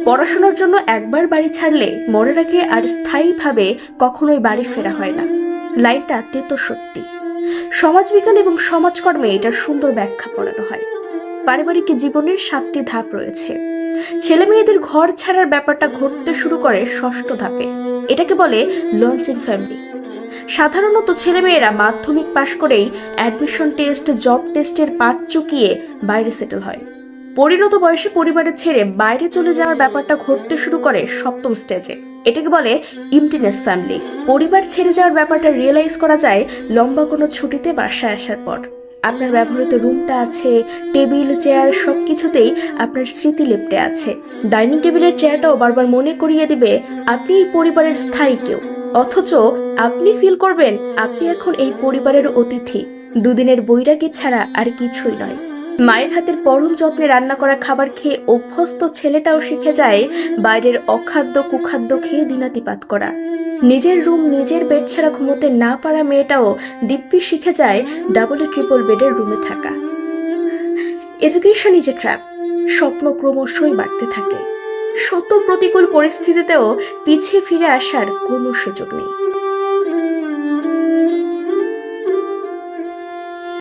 পড়াশোনার জন্য একবার বাড়ি ছাড়লে মনে রাখে আর স্থায়ীভাবে কখনোই বাড়ি ফেরা হয় না। লাইনটা তেতো সত্যি। সমাজবিজ্ঞান এবং সমাজকর্মে এটার সুন্দর ব্যাখ্যা পড়ানো হয়। পারিবারিক জীবনের 7টি ধাপ রয়েছে। ছেলে মেয়েদের ঘর ছাড়ার ব্যাপারটা ঘটতে শুরু করে 6ষ্ঠ ধাপে। এটাকে বলে লঞ্চিং ফ্যামিলি। সাধারণত ছেলেমেয়েরা মাধ্যমিক পাশ করেই অ্যাডমিশন টেস্ট, জব টেস্টের পাঠ চুকিয়ে বাইরে সেটেল হয়। পরিণত বয়সে পরিবারের ছেড়ে বাইরে চলে যাওয়ার ব্যাপারটা ঘটতে শুরু করে 7ম স্টেজে। এটাকে বলে ইমটিনেস ফ্যামিলি। পরিবার ছেড়ে যাওয়ার ব্যাপারটা রিয়েলাইজ করা যায় লম্বা কোনো ছুটিতে বাসায় আসার পর। আপনার ব্যবহৃত রুমটা আছে, টেবিল, চেয়ার সবকিছুতেই আপনার স্মৃতি লেপ্টে আছে। ডাইনিং টেবিলের চেয়ারটাও বারবার মনে করিয়ে দিবে আপনি এই পরিবারের স্থায়ী কেউ। অথচ আপনি ফিল করবেন আপনি এখন এই পরিবারের অতিথি। দুদিনের বৈরাগী ছাড়া আর কিছুই নয়। মায়ের হাতের পরম যত্নে রান্না করা খাবার খেয়ে অভ্যস্ত ছেলেটাও শিখে যায় বাইরের অখাদ্য কুখাদ্য খেয়ে দিনাতিপাত করা। নিজের রুম, নিজের বেড ছাড়া ঘুমোতে না পারা মেয়েটাও দিব্যি শিখে যায় ডাবল ট্রিপল বেডের রুমে থাকা। Education is a trap. স্বপ্ন ক্রমশই বাড়তে থাকে। শত প্রতিকূল পরিস্থিতিতেও পিছিয়ে ফিরে আসার কোনো সুযোগ নেই।